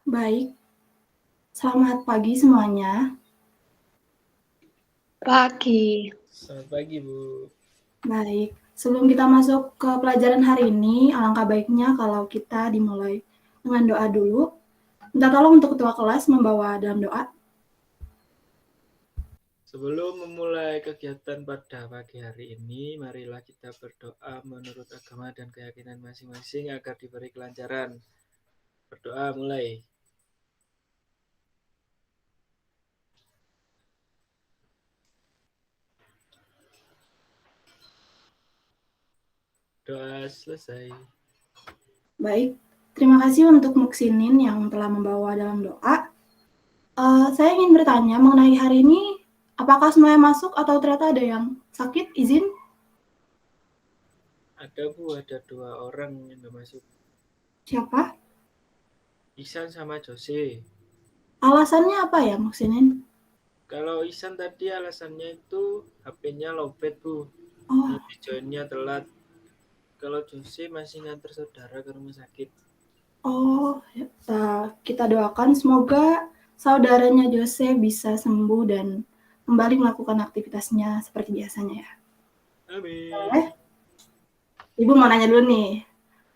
Baik, selamat pagi semuanya. Pagi. Selamat pagi, Bu. Baik, sebelum kita masuk ke pelajaran hari ini, alangkah baiknya kalau kita dimulai dengan doa dulu. Minta tolong untuk ketua kelas membawa dalam doa. Sebelum memulai kegiatan pada pagi hari ini, marilah kita berdoa menurut agama dan keyakinan masing-masing agar diberi kelancaran. Berdoa mulai. Doa selesai. Baik, terima kasih untuk Muksinin yang telah membawa dalam doa. Saya ingin bertanya mengenai hari ini, apakah semuanya masuk atau ternyata ada yang sakit? Izin? Ada, Bu, ada 2 orang yang nggak masuk. Siapa? Ihsan sama Jose. Alasannya apa ya, Muksinin? Kalau Ihsan tadi alasannya itu HP-nya lowbat, Bu. Oh, Jadi joinnya telat. Kalau Jose masih nganter saudara ke rumah sakit. Oh, kita doakan semoga saudaranya Jose bisa sembuh dan kembali melakukan aktivitasnya seperti biasanya ya. Amin. Ibu mau nanya dulu nih,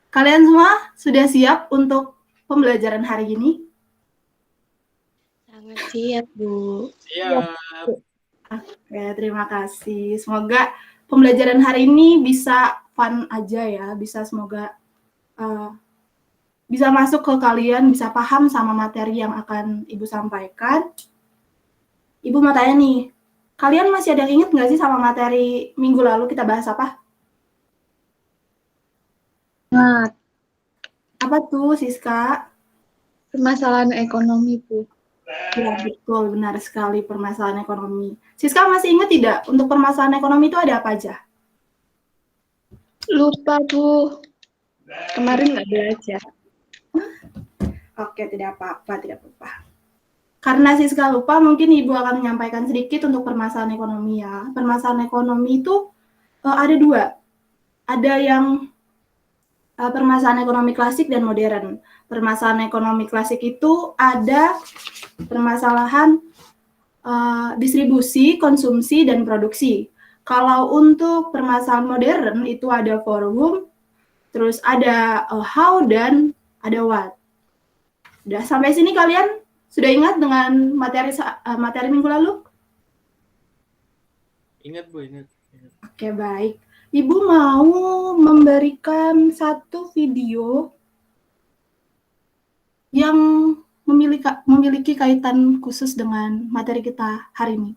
kalian semua sudah siap untuk pembelajaran hari ini? Sangat siap, Bu. Siap. Oke, terima kasih. Semoga pembelajaran hari ini bisa fun aja ya, semoga bisa masuk ke kalian, bisa paham sama materi yang akan Ibu sampaikan. Ibu mau tanya nih, kalian masih ada yang ingat nggak sih sama materi minggu lalu kita bahas apa? Ingat, Apa tuh, Siska? permasalahan ekonomi, Bu. Ya, betul, benar sekali permasalahan ekonomi. Siska masih ingat tidak untuk permasalahan ekonomi itu ada apa aja? Lupa, Bu. Kemarin nggak belajar. Oke, tidak apa-apa, tidak apa-apa. Karena Siska lupa, mungkin Ibu akan menyampaikan sedikit untuk permasalahan ekonomi ya. Permasalahan ekonomi itu ada 2. Ada yang permasalahan ekonomi klasik dan modern. Permasalahan ekonomi klasik itu ada permasalahan distribusi, konsumsi, dan produksi. Kalau untuk permasalahan modern itu ada for whom, terus ada how, dan ada what. Udah sampai sini kalian sudah ingat dengan materi minggu lalu? Ingat, Bu, ingat. Oke, baik. Ibu mau memberikan satu video yang memiliki kaitan khusus dengan materi kita hari ini.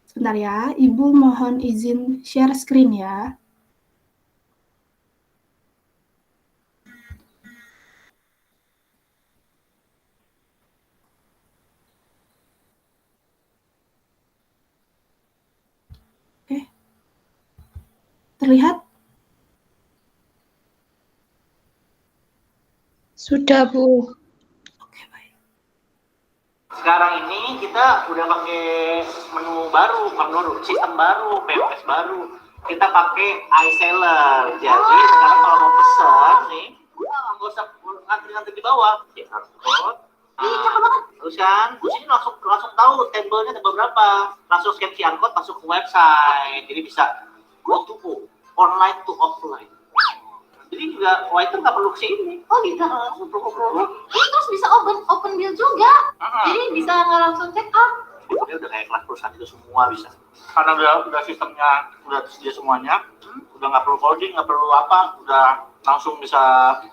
Sebentar ya, Ibu mohon izin share screen ya. Oke. Terlihat? Sudah, Bu. Oke, baik. Sekarang ini kita udah pakai menu baru, sistem baru, POS baru. Kita pakai iSeller. Jadi sekarang kalau mau pesan nih, nggak usah ngantri-ngantri di bawah. QR code. Terus kan, di sini langsung tahu tabelnya tebel berapa. Langsung scan QR code masuk ke website. Jadi bisa go to go, online to offline. Jadi juga waiter nggak perlu kesini. Oh gitu. Terus bisa open bill juga. Jadi bisa nggak langsung check out. Dia udah kayak kelas perusahaan itu semua bisa. Karena udah sistemnya udah tersedia semuanya, udah nggak perlu coding, nggak perlu apa, udah langsung bisa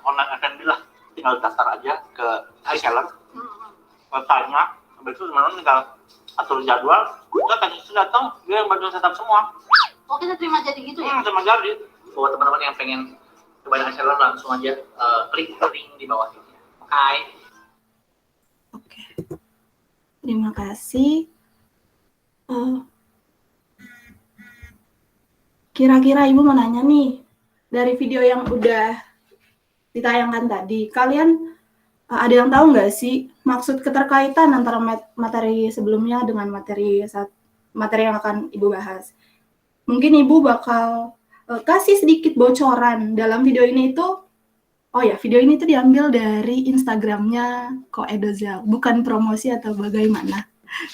online F&B lah. Tinggal daftar aja ke iSeller, tanya, habis itu sebenarnya tinggal atur jadwal. Kita tadi sudah datang, dia yang bantu setup semua. Oh kita terima jadi gitu ya? Terima jadi. Buat teman-teman yang pengen coba iSeller langsung aja klik link di bawah ini. Oke. Terima kasih. Kira-kira Ibu mau nanya nih, dari video yang udah ditayangkan tadi, kalian ada yang tahu nggak sih maksud keterkaitan antara materi sebelumnya dengan materi yang akan Ibu bahas? Mungkin Ibu bakal kasih sedikit bocoran dalam video ini itu Oh ya, video ini tuh diambil dari Instagramnya Ko Edozel, bukan promosi atau bagaimana.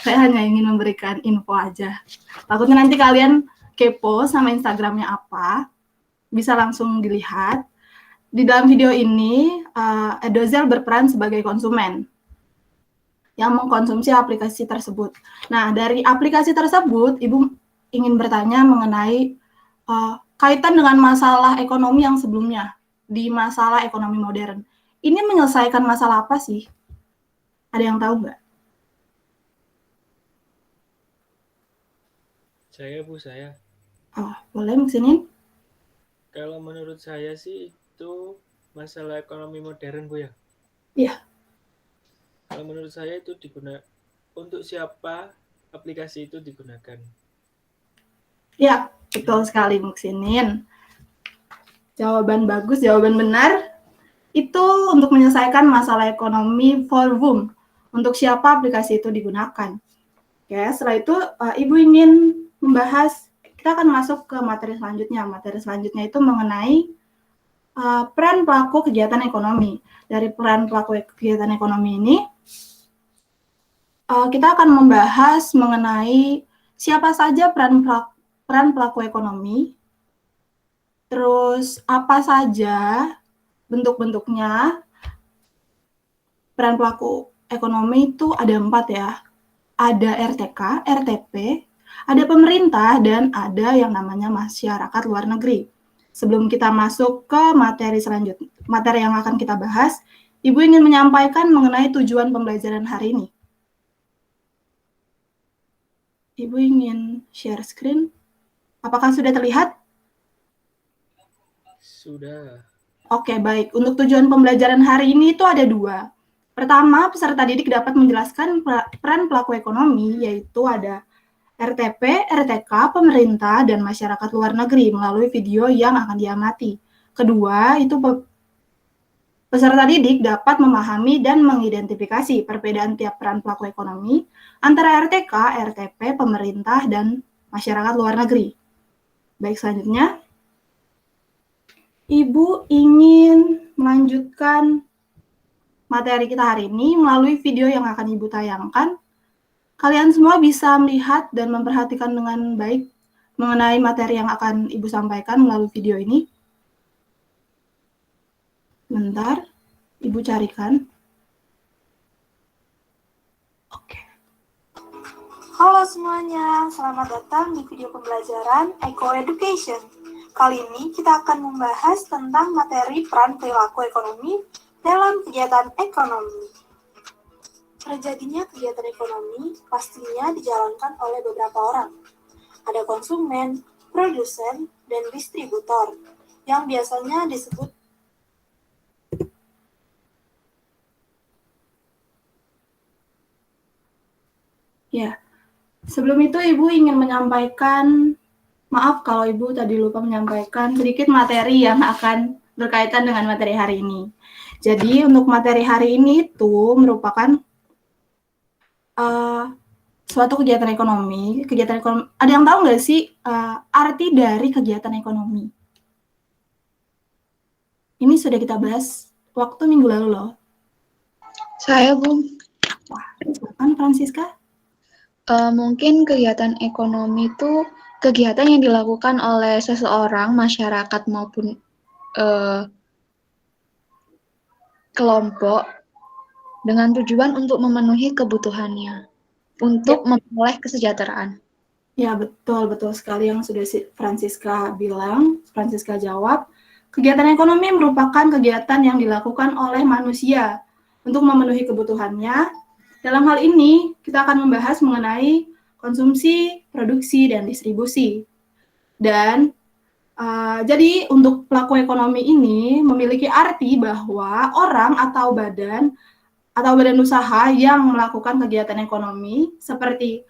Saya hanya ingin memberikan info aja. Takutnya nanti kalian kepo sama Instagramnya apa, bisa langsung dilihat. Di dalam video ini, Edozel berperan sebagai konsumen yang mengkonsumsi aplikasi tersebut. Nah, dari aplikasi tersebut, Ibu ingin bertanya mengenai kaitan dengan masalah ekonomi yang sebelumnya, di masalah ekonomi modern. Ini menyelesaikan masalah apa sih? Ada yang tahu nggak? Saya. Oh, boleh maksudnya? Kalau menurut saya sih itu masalah ekonomi modern, Bu ya. Iya. Kalau menurut saya itu untuk siapa aplikasi itu digunakan. Ya, betul sekali Muksinin. Jawaban bagus, jawaban benar. Itu untuk menyelesaikan masalah ekonomi for whom. Untuk siapa aplikasi itu digunakan. Oke, setelah itu Ibu ingin membahas, kita akan masuk ke materi selanjutnya. Materi selanjutnya itu mengenai peran pelaku kegiatan ekonomi. Dari peran pelaku kegiatan ekonomi ini, kita akan membahas mengenai siapa saja peran pelaku ekonomi, terus apa saja bentuk-bentuknya. Peran pelaku ekonomi itu ada 4 ya. Ada RTK, RTP, ada pemerintah, dan ada yang namanya masyarakat luar negeri. Sebelum kita masuk ke materi selanjutnya, materi yang akan kita bahas, Ibu ingin menyampaikan mengenai tujuan pembelajaran hari ini. Ibu ingin share screen. Apakah sudah terlihat? Sudah. Oke, baik. Untuk tujuan pembelajaran hari ini itu ada 2. Pertama, peserta didik dapat menjelaskan peran pelaku ekonomi, yaitu ada RTP, RTK, pemerintah, dan masyarakat luar negeri melalui video yang akan diamati. Kedua, itu peserta didik dapat memahami dan mengidentifikasi perbedaan tiap peran pelaku ekonomi antara RTK, RTP, pemerintah, dan masyarakat luar negeri. Baik, selanjutnya, Ibu ingin melanjutkan materi kita hari ini melalui video yang akan Ibu tayangkan. Kalian semua bisa melihat dan memperhatikan dengan baik mengenai materi yang akan Ibu sampaikan melalui video ini. Bentar, Ibu carikan. Oke. Halo semuanya, selamat datang di video pembelajaran Eco Education. Kali ini kita akan membahas tentang materi peran perilaku ekonomi dalam kegiatan ekonomi. Terjadinya kegiatan ekonomi pastinya dijalankan oleh beberapa orang. Ada konsumen, produsen, dan distributor, yang biasanya disebut ya. Sebelum itu Ibu ingin menyampaikan, maaf kalau Ibu tadi lupa menyampaikan sedikit materi yang akan berkaitan dengan materi hari ini. Jadi untuk materi hari ini itu merupakan suatu kegiatan ekonomi. Ada yang tahu nggak sih arti dari kegiatan ekonomi? Ini sudah kita bahas waktu minggu lalu loh. Saya, Bu. Wah, silakan Francisca. Mungkin kegiatan ekonomi itu kegiatan yang dilakukan oleh seseorang, masyarakat maupun kelompok dengan tujuan untuk memenuhi kebutuhannya, untuk memperoleh kesejahteraan. Ya, betul sekali yang sudah Francisca bilang, Francisca jawab. Kegiatan ekonomi merupakan kegiatan yang dilakukan oleh manusia untuk memenuhi kebutuhannya. Dalam hal ini, kita akan membahas mengenai konsumsi, produksi, dan distribusi. Dan jadi untuk pelaku ekonomi ini memiliki arti bahwa orang atau badan usaha yang melakukan kegiatan ekonomi seperti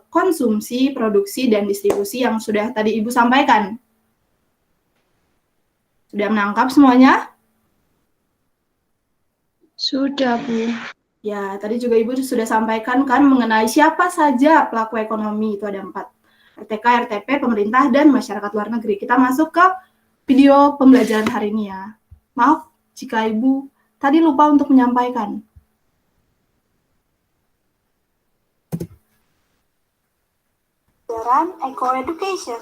konsumsi, produksi, dan distribusi yang sudah tadi Ibu sampaikan. Sudah menangkap semuanya? Sudah, Bu. Ya, tadi juga Ibu sudah sampaikan kan mengenai siapa saja pelaku ekonomi, itu ada 4. RTK, RTP, pemerintah, dan masyarakat luar negeri. Kita masuk ke video pembelajaran hari ini ya. Maaf, jika Ibu tadi lupa untuk menyampaikan. Pelajaran Eco-Education.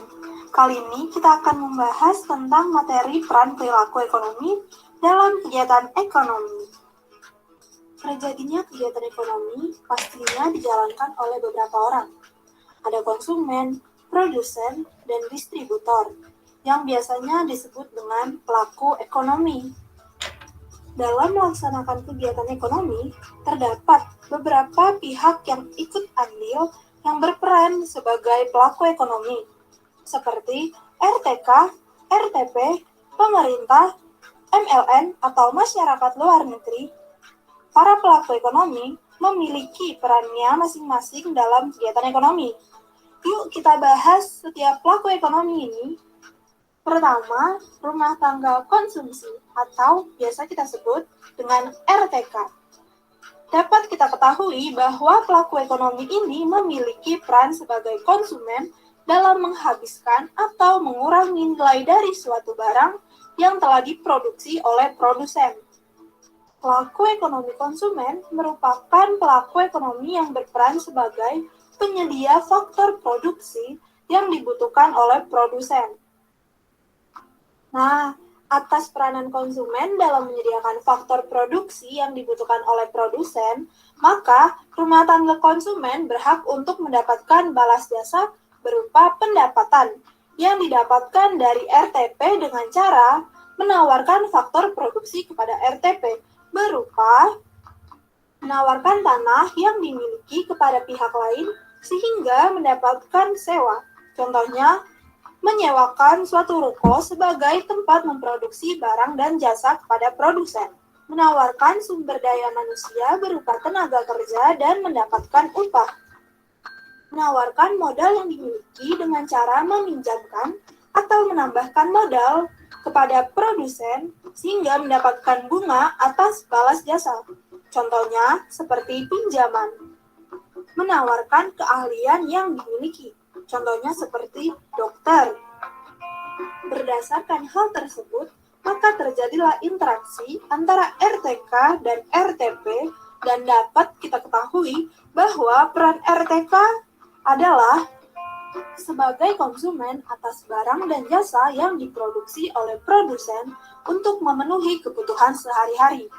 Kali ini kita akan membahas tentang materi peran perilaku ekonomi dalam kegiatan ekonomi. Terjadinya kegiatan ekonomi pastinya dijalankan oleh beberapa orang. Ada konsumen, produsen, dan distributor, yang biasanya disebut dengan pelaku ekonomi. Dalam melaksanakan kegiatan ekonomi, terdapat beberapa pihak yang ikut andil yang berperan sebagai pelaku ekonomi, seperti RTK, RTP, pemerintah, MLN, atau masyarakat luar negeri. Para pelaku ekonomi memiliki perannya masing-masing dalam kegiatan ekonomi. Yuk kita bahas setiap pelaku ekonomi ini. Pertama, rumah tangga konsumsi atau biasa kita sebut dengan RTK. Dapat kita ketahui bahwa pelaku ekonomi ini memiliki peran sebagai konsumen dalam menghabiskan atau mengurangi nilai dari suatu barang yang telah diproduksi oleh produsen. Pelaku ekonomi konsumen merupakan pelaku ekonomi yang berperan sebagai penyedia faktor produksi yang dibutuhkan oleh produsen. Nah, atas peranan konsumen dalam menyediakan faktor produksi yang dibutuhkan oleh produsen, maka rumah tangga konsumen berhak untuk mendapatkan balas jasa berupa pendapatan yang didapatkan dari RTP dengan cara menawarkan faktor produksi kepada RTP berupa menawarkan tanah yang dimiliki kepada pihak lain sehingga mendapatkan sewa. Contohnya, menyewakan suatu ruko sebagai tempat memproduksi barang dan jasa kepada produsen, menawarkan sumber daya manusia berupa tenaga kerja dan mendapatkan upah, menawarkan modal yang dimiliki dengan cara meminjamkan atau menambahkan modal kepada produsen sehingga mendapatkan bunga atas balas jasa. Contohnya seperti pinjaman, menawarkan keahlian yang dimiliki. Contohnya seperti dokter. Berdasarkan hal tersebut, maka terjadilah interaksi antara RTK dan RTP dan dapat kita ketahui bahwa peran RTK adalah sebagai konsumen atas barang dan jasa yang diproduksi oleh produsen untuk memenuhi kebutuhan sehari-hari.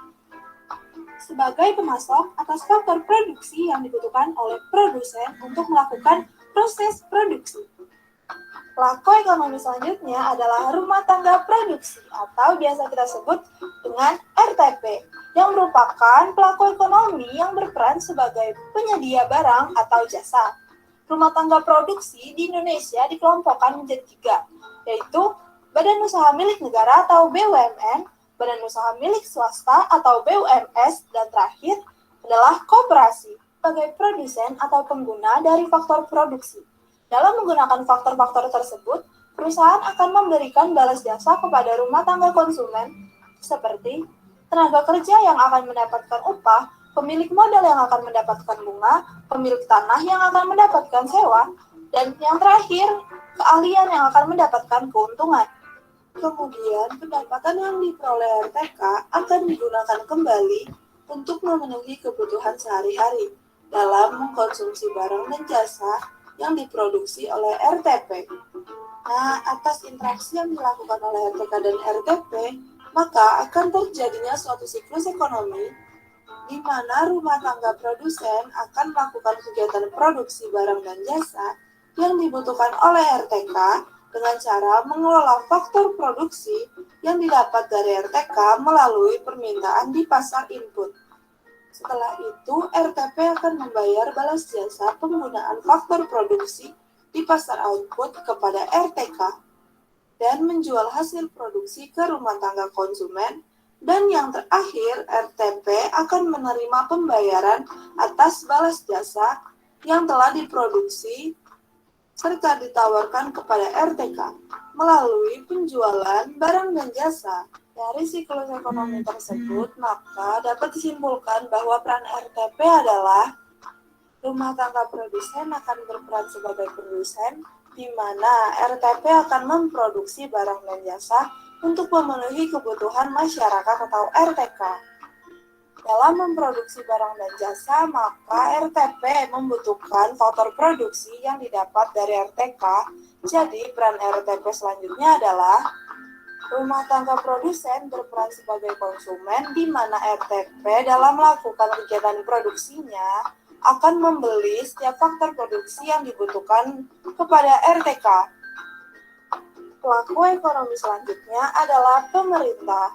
Sebagai pemasok atas faktor produksi yang dibutuhkan oleh produsen untuk melakukan proses produksi. Pelaku ekonomi selanjutnya adalah rumah tangga produksi atau biasa kita sebut dengan RTP, yang merupakan pelaku ekonomi yang berperan sebagai penyedia barang atau jasa. Rumah tangga produksi di Indonesia dikelompokkan menjadi 3, yaitu Badan Usaha Milik Negara atau BUMN, Badan Usaha Milik Swasta atau BUMS, dan terakhir adalah koperasi sebagai produsen atau pengguna dari faktor produksi. Dalam menggunakan faktor-faktor tersebut, perusahaan akan memberikan balas jasa kepada rumah tangga konsumen seperti tenaga kerja yang akan mendapatkan upah, pemilik modal yang akan mendapatkan bunga, pemilik tanah yang akan mendapatkan sewa, dan yang terakhir, keahlian yang akan mendapatkan keuntungan. Kemudian, pendapatan yang diperoleh RTK akan digunakan kembali untuk memenuhi kebutuhan sehari-hari dalam mengkonsumsi barang dan jasa yang diproduksi oleh RTP. Nah, atas interaksi yang dilakukan oleh RTK dan RTP, maka akan terjadinya suatu siklus ekonomi di mana rumah tangga produsen akan melakukan kegiatan produksi barang dan jasa yang dibutuhkan oleh RTK dengan cara mengelola faktor produksi yang didapat dari RTK melalui permintaan di pasar input. Setelah itu, RTP akan membayar balas jasa penggunaan faktor produksi di pasar output kepada RTK dan menjual hasil produksi ke rumah tangga konsumen. Dan yang terakhir, RTP akan menerima pembayaran atas balas jasa yang telah diproduksi serta ditawarkan kepada RTK melalui penjualan barang dan jasa. Dari siklus ekonomi tersebut, maka dapat disimpulkan bahwa peran RTP adalah rumah tangga produsen akan berperan sebagai produsen, di mana RTP akan memproduksi barang dan jasa untuk memenuhi kebutuhan masyarakat atau RTK. Dalam memproduksi barang dan jasa, maka RTP membutuhkan faktor produksi yang didapat dari RTK. Jadi, peran RTP selanjutnya adalah rumah tangga produsen berperan sebagai konsumen, di mana RTP dalam melakukan kegiatan produksinya akan membeli setiap faktor produksi yang dibutuhkan kepada RTK. Pelaku ekonomi selanjutnya adalah pemerintah.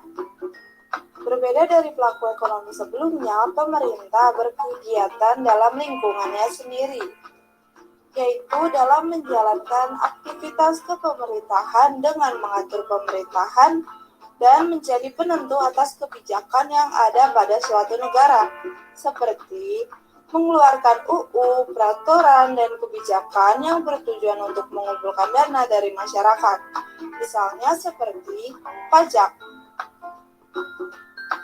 Berbeda dari pelaku ekonomi sebelumnya, pemerintah berkegiatan dalam lingkungannya sendiri, yaitu dalam menjalankan aktivitas kepemerintahan dengan mengatur pemerintahan dan menjadi penentu atas kebijakan yang ada pada suatu negara, seperti mengeluarkan UU, peraturan, dan kebijakan yang bertujuan untuk mengumpulkan dana dari masyarakat, misalnya seperti pajak.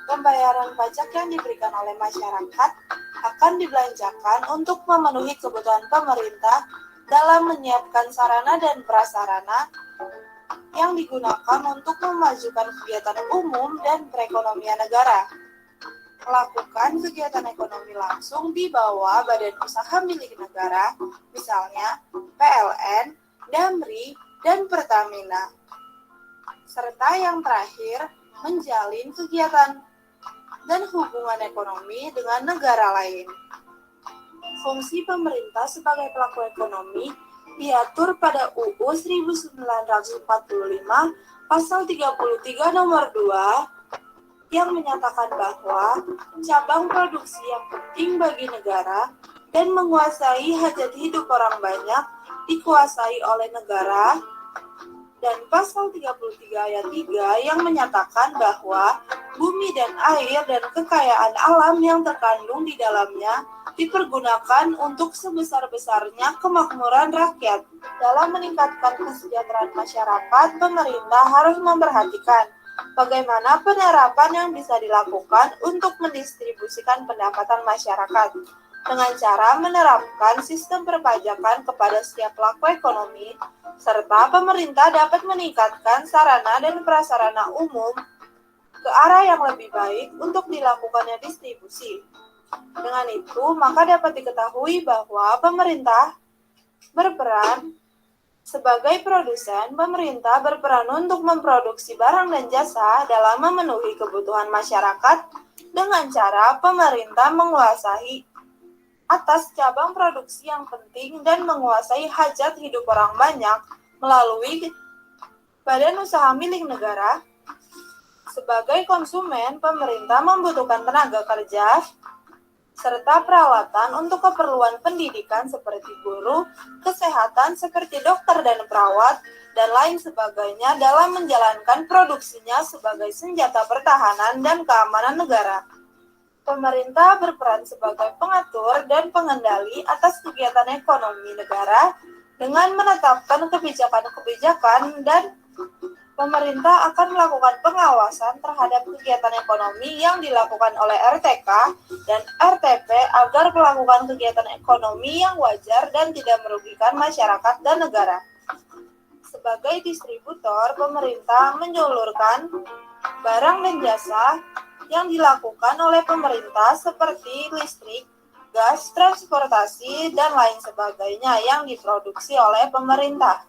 Pembayaran pajak yang diberikan oleh masyarakat akan dibelanjakan untuk memenuhi kebutuhan pemerintah dalam menyiapkan sarana dan prasarana yang digunakan untuk memajukan kegiatan umum dan perekonomian negara. Melakukan kegiatan ekonomi langsung di bawah badan usaha milik negara, misalnya PLN, Damri, dan Pertamina. Serta yang terakhir, menjalin kegiatan dan hubungan ekonomi dengan negara lain. Fungsi pemerintah sebagai pelaku ekonomi diatur pada UU 1945 pasal 33 nomor 2 yang menyatakan bahwa cabang produksi yang penting bagi negara dan menguasai hajat hidup orang banyak dikuasai oleh negara, dan pasal 33 ayat 3 yang menyatakan bahwa bumi dan air dan kekayaan alam yang terkandung di dalamnya dipergunakan untuk sebesar-besarnya kemakmuran rakyat. Dalam meningkatkan kesejahteraan masyarakat, pemerintah harus memperhatikan bagaimana penerapan yang bisa dilakukan untuk mendistribusikan pendapatan masyarakat dengan cara menerapkan sistem perpajakan kepada setiap pelaku ekonomi, serta pemerintah dapat meningkatkan sarana dan prasarana umum ke arah yang lebih baik untuk dilakukannya distribusi. Dengan itu, maka dapat diketahui bahwa pemerintah berperan sebagai produsen. Pemerintah berperan untuk memproduksi barang dan jasa dalam memenuhi kebutuhan masyarakat dengan cara pemerintah menguasai atas cabang produksi yang penting dan menguasai hajat hidup orang banyak melalui badan usaha milik negara. Sebagai konsumen, pemerintah membutuhkan tenaga kerja serta peralatan untuk keperluan pendidikan seperti guru, kesehatan seperti dokter dan perawat, dan lain sebagainya dalam menjalankan produksinya sebagai senjata pertahanan dan keamanan negara. Pemerintah berperan sebagai pengatur dan pengendali atas kegiatan ekonomi negara dengan menetapkan kebijakan-kebijakan, dan pemerintah akan melakukan pengawasan terhadap kegiatan ekonomi yang dilakukan oleh RTK dan RTP agar melakukan kegiatan ekonomi yang wajar dan tidak merugikan masyarakat dan negara. Sebagai distributor, pemerintah menyalurkan barang dan jasa yang dilakukan oleh pemerintah seperti listrik, gas, transportasi, dan lain sebagainya yang diproduksi oleh pemerintah.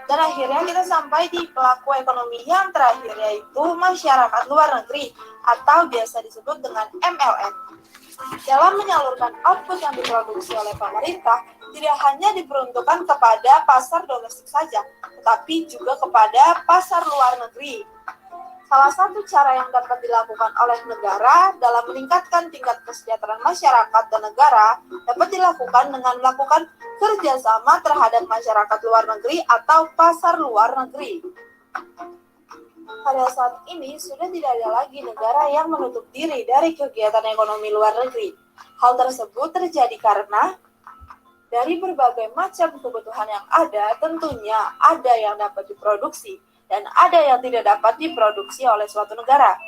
Dan akhirnya kita sampai di pelaku ekonomi yang terakhir, yaitu masyarakat luar negeri atau biasa disebut dengan MLM. Dalam menyalurkan output yang diproduksi oleh pemerintah, tidak hanya diperuntukkan kepada pasar domestik saja, tetapi juga kepada pasar luar negeri. Salah satu cara yang dapat dilakukan oleh negara dalam meningkatkan tingkat kesejahteraan masyarakat dan negara dapat dilakukan dengan melakukan kerjasama terhadap masyarakat luar negeri atau pasar luar negeri. Pada saat ini sudah tidak ada lagi negara yang menutup diri dari kegiatan ekonomi luar negeri. Hal tersebut terjadi karena dari berbagai macam kebutuhan yang ada, tentunya ada yang dapat diproduksi dan ada yang tidak dapat diproduksi oleh suatu negara.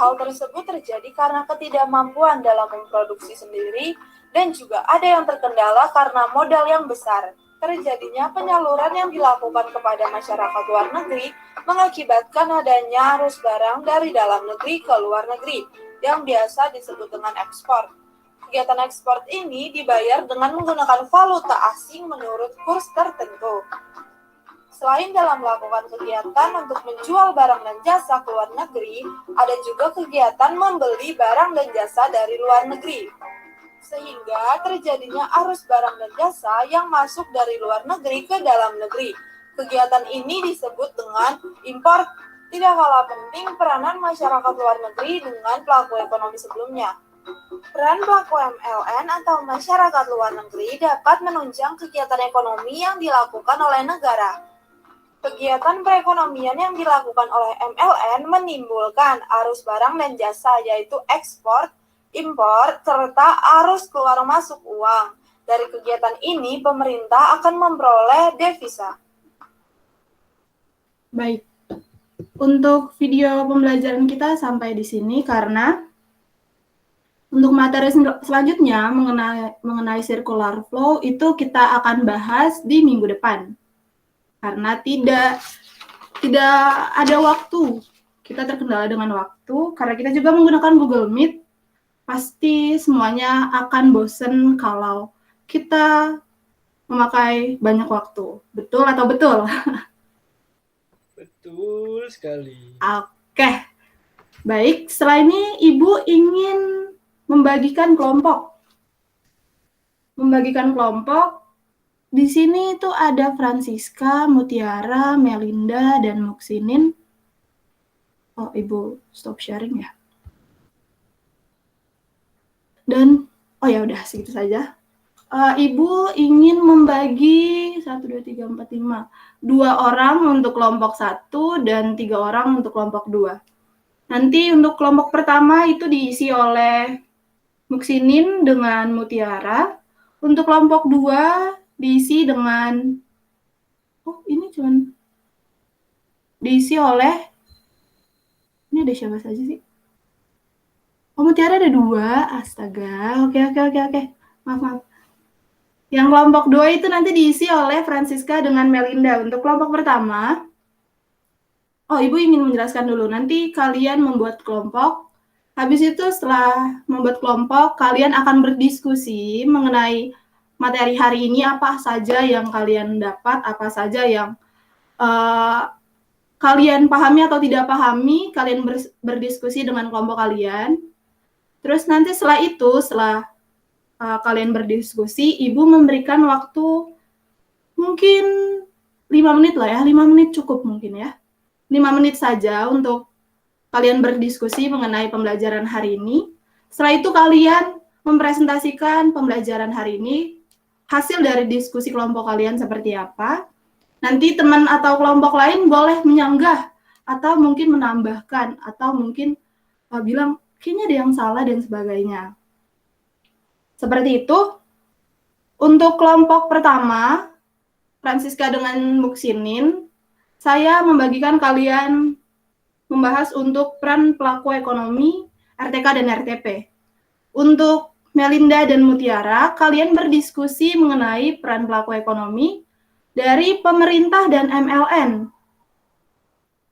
Hal tersebut terjadi karena ketidakmampuan dalam memproduksi sendiri, dan juga ada yang terkendala karena modal yang besar, terjadinya penyaluran yang dilakukan kepada masyarakat luar negeri mengakibatkan adanya arus barang dari dalam negeri ke luar negeri yang biasa disebut dengan ekspor. Kegiatan ekspor ini dibayar dengan menggunakan valuta asing menurut kurs tertentu. Selain dalam melakukan kegiatan untuk menjual barang dan jasa ke luar negeri, ada juga kegiatan membeli barang dan jasa dari luar negeri. Sehingga terjadinya arus barang dan jasa yang masuk dari luar negeri ke dalam negeri. Kegiatan ini disebut dengan impor. Tidak kalah penting peranan masyarakat luar negeri dengan pelaku ekonomi sebelumnya. Peran pelaku MLN atau masyarakat luar negeri dapat menunjang kegiatan ekonomi yang dilakukan oleh negara. Kegiatan perekonomian yang dilakukan oleh MLN menimbulkan arus barang dan jasa, yaitu ekspor, impor, serta arus keluar masuk uang. Dari kegiatan ini, pemerintah akan memperoleh devisa. Baik, untuk video pembelajaran kita sampai di sini karena untuk materi selanjutnya mengenai circular flow itu kita akan bahas di minggu depan. Karena tidak ada waktu. Kita terkendala dengan waktu karena kita juga menggunakan Google Meet. Pasti semuanya akan bosen kalau kita memakai banyak waktu. Betul atau betul? Betul sekali. Oke. Baik, setelah ini Ibu ingin membagikan kelompok. Di sini itu ada Francisca, Mutiara, Melinda, dan Muksinin. Oh, Ibu stop sharing ya. Dan, oh ya udah segitu saja. Ibu ingin membagi 1, 2, 3, 4, 5. 2 orang untuk kelompok 1 dan 3 orang untuk kelompok 2. Nanti untuk kelompok pertama itu diisi oleh Muksinin dengan Mutiara. Untuk kelompok 2 diisi dengan diisi oleh ini ada siapa saja sih? Oh, Mutiara ada 2. Astaga. Oke. Maaf. Yang kelompok 2 itu nanti diisi oleh Francisca dengan Melinda. Untuk kelompok pertama, Ibu ingin menjelaskan dulu. Nanti kalian membuat kelompok. Habis itu setelah membuat kelompok, kalian akan berdiskusi mengenai materi hari ini, apa saja yang kalian dapat, apa saja yang kalian pahami atau tidak pahami, kalian berdiskusi dengan kelompok kalian. Terus nanti setelah kalian berdiskusi, Ibu memberikan waktu mungkin 5 menit lah ya, 5 menit cukup mungkin ya. 5 menit saja untuk kalian berdiskusi mengenai pembelajaran hari ini. Setelah itu kalian mempresentasikan pembelajaran hari ini, hasil dari diskusi kelompok kalian seperti apa. Nanti teman atau kelompok lain boleh menyanggah atau mungkin menambahkan atau mungkin bilang kayaknya ada yang salah dan sebagainya. Seperti itu. Untuk kelompok pertama, Francisca dengan Muksinin, saya membagikan kalian membahas untuk peran pelaku ekonomi, RTK dan RTP. Untuk Melinda dan Mutiara, kalian berdiskusi mengenai peran pelaku ekonomi dari pemerintah dan MLN.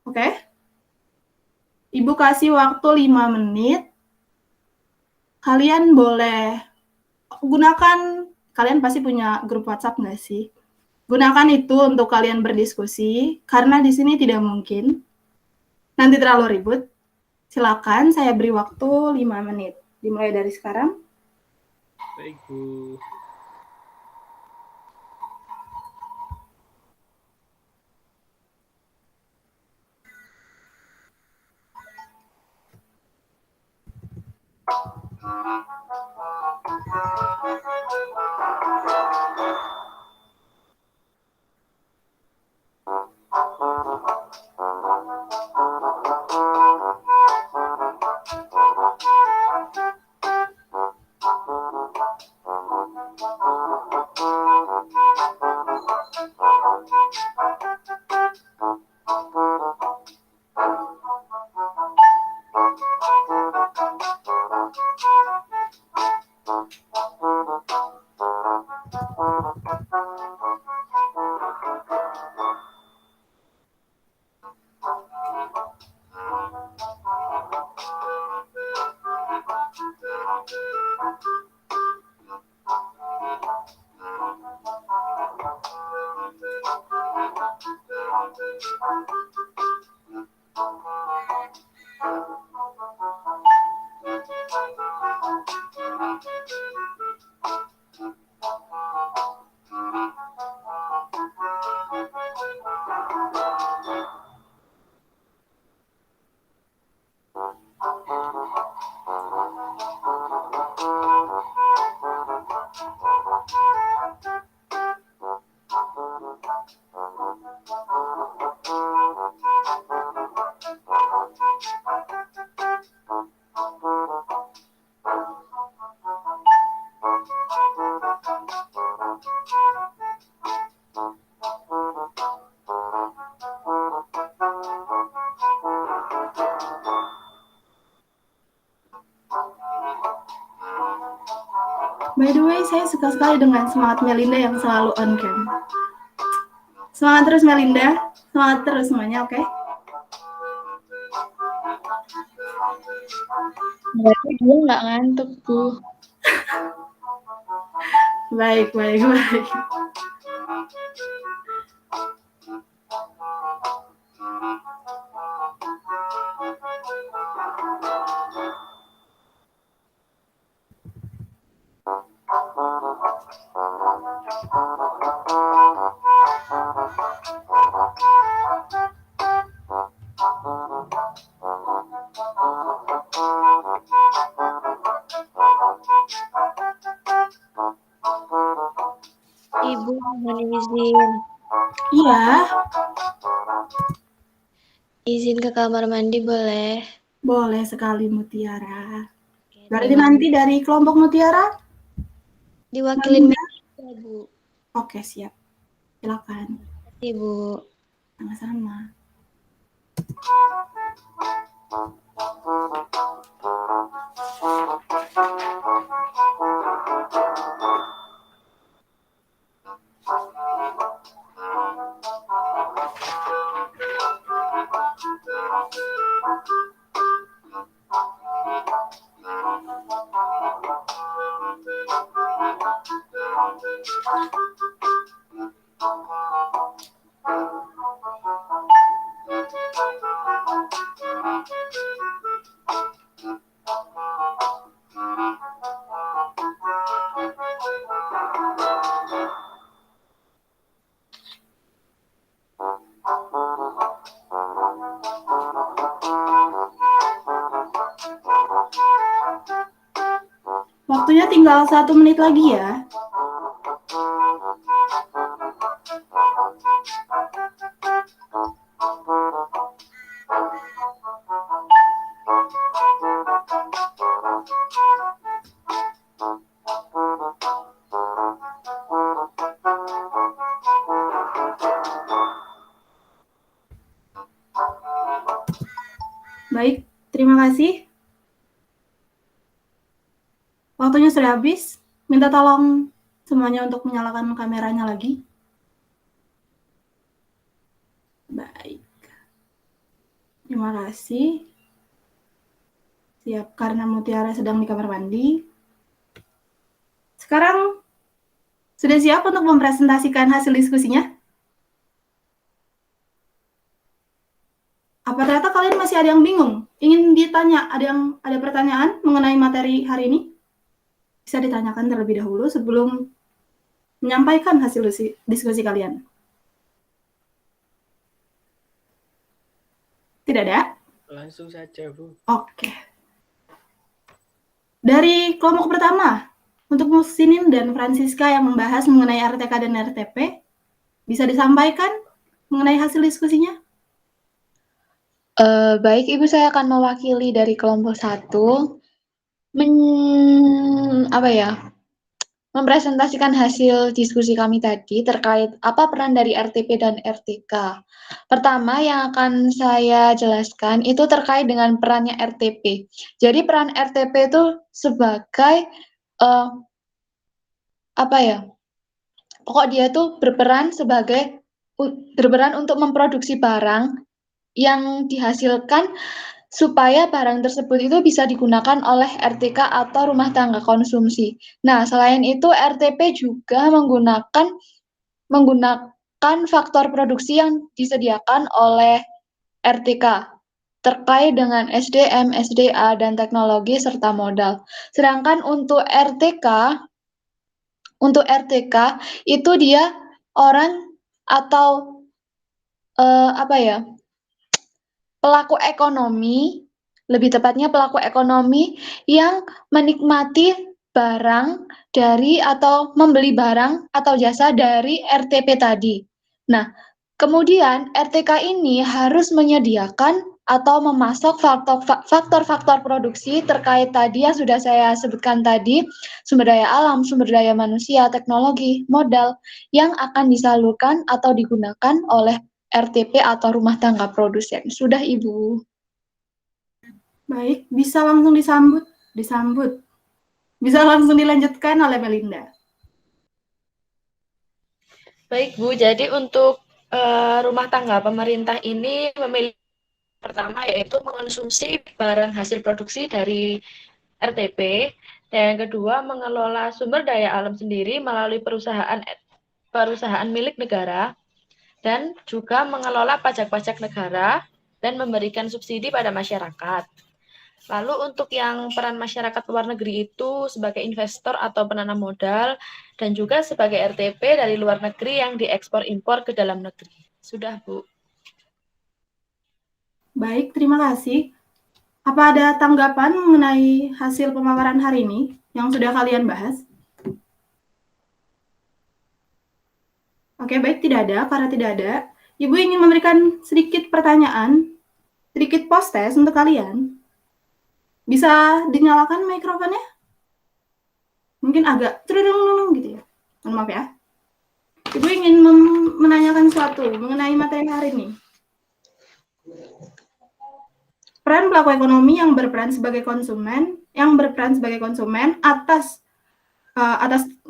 Oke? Ibu kasih waktu 5 menit. Kalian boleh gunakan, kalian pasti punya grup WhatsApp nggak sih? Gunakan itu untuk kalian berdiskusi, karena di sini tidak mungkin. Nanti terlalu ribut. Silakan, saya beri waktu 5 menit. Dimulai dari sekarang. Baik, Bu. By the way, saya suka sekali dengan semangat Melinda yang selalu on cam. Semangat terus Melinda, semangat terus semuanya, oke? Berarti dia nggak ngantuk, Bu. Baik. Ibu mohon izin. Iya, Izin ke kamar mandi boleh? boleh sekali Mutiara. Oke, Berarti terima nanti dari kelompok Mutiara? Diwakilin Melinda? ya, Bu. Oke, siap. Silakan. Terima kasih, Bu. Sama-sama. Waktunya tinggal 1 menit lagi ya. Baik, terima kasih. Waktunya sudah habis. Minta tolong semuanya untuk menyalakan kameranya lagi. Baik. Terima kasih. Siap, karena Mutiara sedang di kamar mandi. Sekarang sudah siap untuk mempresentasikan hasil diskusinya? Apa ternyata kalian masih ada yang bingung? Ingin ditanya, ada pertanyaan mengenai materi hari ini? Bisa ditanyakan terlebih dahulu sebelum menyampaikan hasil diskusi kalian. Tidak ada? Langsung saja, Bu. Oke. Dari kelompok pertama, untuk Musinin dan Francisca yang membahas mengenai RTK dan RTP, bisa disampaikan mengenai hasil diskusinya? Baik, Ibu, saya akan mewakili dari kelompok 1 mempresentasikan hasil diskusi kami tadi terkait apa peran dari RTP dan RTK. Pertama yang akan saya jelaskan itu terkait dengan perannya RTP. Jadi peran RTP itu sebagai pokok dia tuh berperan untuk memproduksi barang yang dihasilkan supaya barang tersebut itu bisa digunakan oleh RTK atau rumah tangga konsumsi. Nah, selain itu RTP juga menggunakan faktor produksi yang disediakan oleh RTK terkait dengan SDM, SDA, dan teknologi serta modal. Sedangkan untuk RTK itu dia orang atau pelaku ekonomi, lebih tepatnya pelaku ekonomi yang menikmati barang dari atau membeli barang atau jasa dari RTP tadi. Nah, kemudian RTK ini harus menyediakan atau memasok faktor-faktor produksi terkait tadi yang sudah saya sebutkan tadi, sumber daya alam, sumber daya manusia, teknologi, modal yang akan disalurkan atau digunakan oleh RTP atau rumah tangga produsen. Sudah, Ibu. Baik, bisa langsung disambut. Bisa langsung dilanjutkan oleh Melinda. Baik, Bu. Jadi untuk rumah tangga pemerintah ini memiliki pertama yaitu mengonsumsi barang hasil produksi dari RTP, dan yang kedua mengelola sumber daya alam sendiri melalui perusahaan milik negara, dan juga mengelola pajak-pajak negara dan memberikan subsidi pada masyarakat. Lalu untuk yang peran masyarakat luar negeri itu sebagai investor atau penanam modal, dan juga sebagai RTP dari luar negeri yang diekspor-impor ke dalam negeri. Sudah, Bu. Baik, terima kasih. Apa ada tanggapan mengenai hasil pemaparan hari ini yang sudah kalian bahas? Oke, baik, tidak ada. Karena tidak ada, Ibu ingin memberikan sedikit pertanyaan, sedikit post-test untuk kalian. Bisa dinyalakan mikrofonnya? Mungkin agak terudung gitu ya. Mohon maaf ya. Ibu ingin menanyakan sesuatu mengenai materi hari ini. Peran pelaku ekonomi yang berperan sebagai konsumen, atas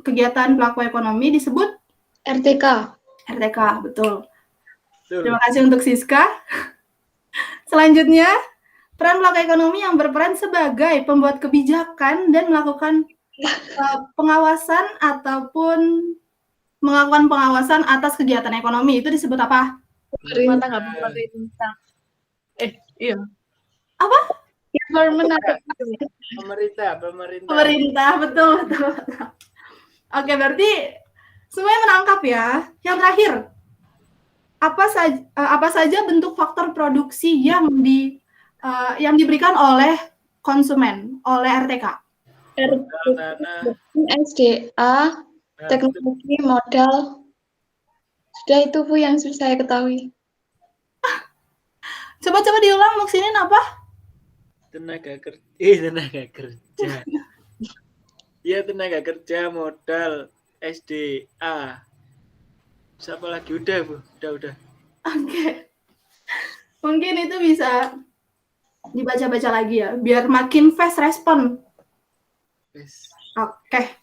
kegiatan pelaku ekonomi disebut RTK. RTK, betul. Terima kasih untuk Siska. Selanjutnya, peran pelaku ekonomi yang berperan sebagai pembuat kebijakan dan melakukan pengawasan ataupun melakukan pengawasan atas kegiatan ekonomi itu disebut apa? Rumah tangga pemerintah. Iya. Apa? Pemerintah, betul. Oke, berarti semuanya menangkap ya. Yang terakhir, apa saja bentuk faktor produksi yang diberikan oleh konsumen, oleh RTK? SDA, teknologi, modal. Sudah itu, Bu, yang saya ketahui. Coba diulang, maksudnya apa? Tenaga kerja. Iya, tenaga kerja, modal, SDA. Siapa lagi? Udah, Bu. Udah. Oke. Mungkin itu bisa dibaca-baca lagi ya, biar makin fast respon. Oke.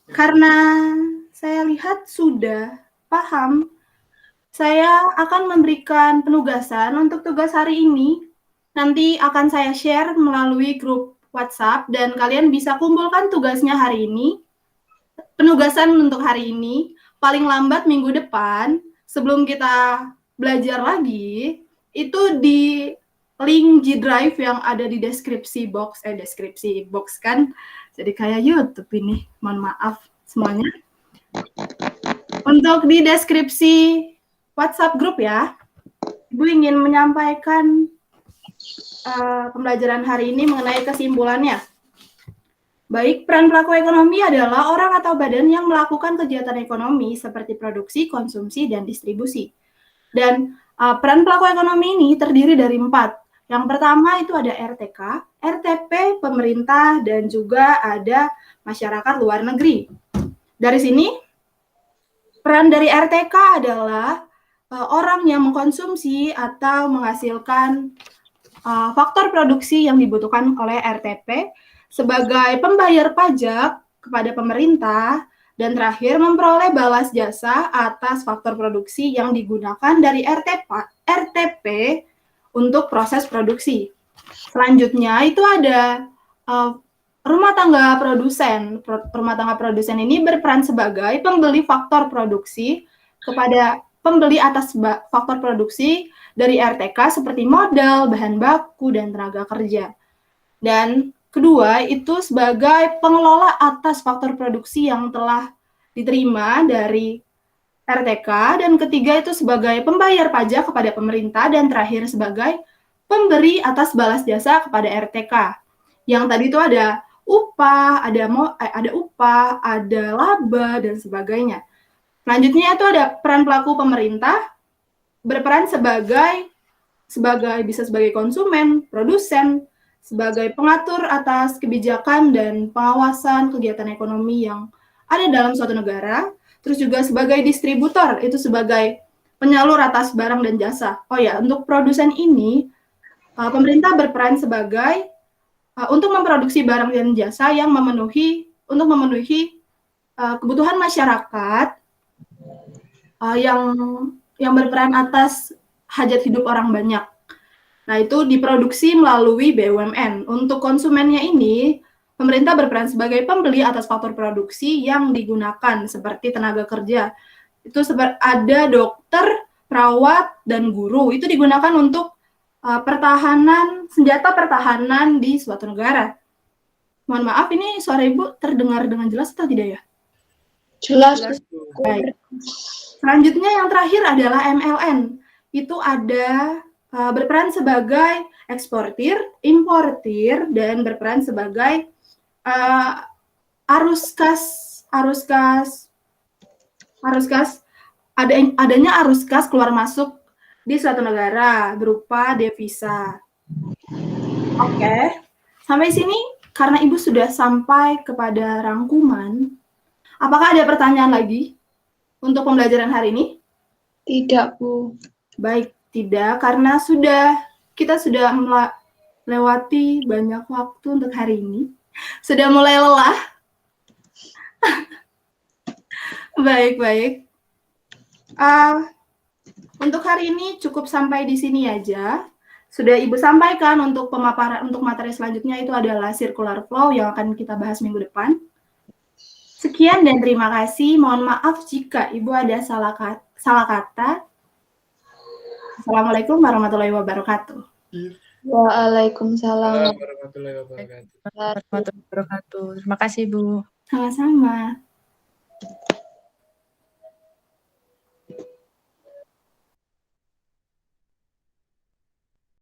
Karena saya lihat sudah paham, saya akan memberikan penugasan untuk tugas hari ini. Nanti akan saya share melalui grup WhatsApp dan kalian bisa kumpulkan tugasnya hari ini. Penugasan untuk hari ini paling lambat minggu depan sebelum kita belajar lagi itu di link G Drive yang ada di deskripsi box kan. Jadi kayak YouTube ini. Mohon maaf semuanya. Untuk di deskripsi WhatsApp grup ya. Ibu ingin menyampaikan pembelajaran hari ini mengenai kesimpulannya. Baik, peran pelaku ekonomi adalah orang atau badan yang melakukan kegiatan ekonomi seperti produksi, konsumsi, dan distribusi. Dan peran pelaku ekonomi ini terdiri dari 4. Yang pertama itu ada RTK, RTP, pemerintah, dan juga ada masyarakat luar negeri. Dari sini, peran dari RTK adalah orang yang mengkonsumsi atau menghasilkan faktor produksi yang dibutuhkan oleh RTP sebagai pembayar pajak kepada pemerintah, dan terakhir memperoleh balas jasa atas faktor produksi yang digunakan dari RTP untuk proses produksi. Selanjutnya itu ada rumah tangga produsen. Rumah tangga produsen ini berperan sebagai pembeli faktor produksi kepada pembeli atas faktor produksi dari RTK seperti modal, bahan baku, dan tenaga kerja. Dan kedua, itu sebagai pengelola atas faktor produksi yang telah diterima dari RTK. Dan ketiga, itu sebagai pembayar pajak kepada pemerintah. Dan terakhir, sebagai pemberi atas balas jasa kepada RTK. Yang tadi itu ada upah, ada laba, dan sebagainya. Selanjutnya itu ada peran pelaku pemerintah, berperan bisa sebagai konsumen, produsen, sebagai pengatur atas kebijakan dan pengawasan kegiatan ekonomi yang ada dalam suatu negara, terus juga sebagai distributor, itu sebagai penyalur atas barang dan jasa. Oh ya, untuk produsen ini, pemerintah berperan sebagai untuk memproduksi barang dan jasa yang memenuhi kebutuhan masyarakat yang berperan atas hajat hidup orang banyak. Nah, itu diproduksi melalui BUMN. Untuk konsumennya ini, pemerintah berperan sebagai pembeli atas faktor produksi yang digunakan seperti tenaga kerja. Itu ada dokter, perawat, dan guru. Itu digunakan untuk senjata pertahanan di suatu negara. Mohon maaf, ini suara Ibu terdengar dengan jelas atau tidak ya? Jelas. Baik. Selanjutnya yang terakhir adalah MLN. Itu ada berperan sebagai eksportir, importir, dan berperan sebagai arus kas, adanya arus kas keluar masuk di suatu negara berupa devisa. Oke, sampai sini karena Ibu sudah sampai kepada rangkuman, apakah ada pertanyaan lagi untuk pembelajaran hari ini? Tidak, Bu. Baik, tidak, karena kita sudah melewati banyak waktu untuk hari ini. Sudah mulai lelah. Baik. Untuk hari ini cukup sampai di sini aja. Sudah Ibu sampaikan untuk pemaparan untuk materi selanjutnya itu adalah circular flow yang akan kita bahas minggu depan. Sekian dan terima kasih. Mohon maaf jika Ibu ada salah kata. Assalamualaikum warahmatullahi wabarakatuh. Waalaikumsalam. Warahmatullahi wabarakatuh. Warahmatullahi wabarakatuh. Terima kasih, Bu. Sama-sama.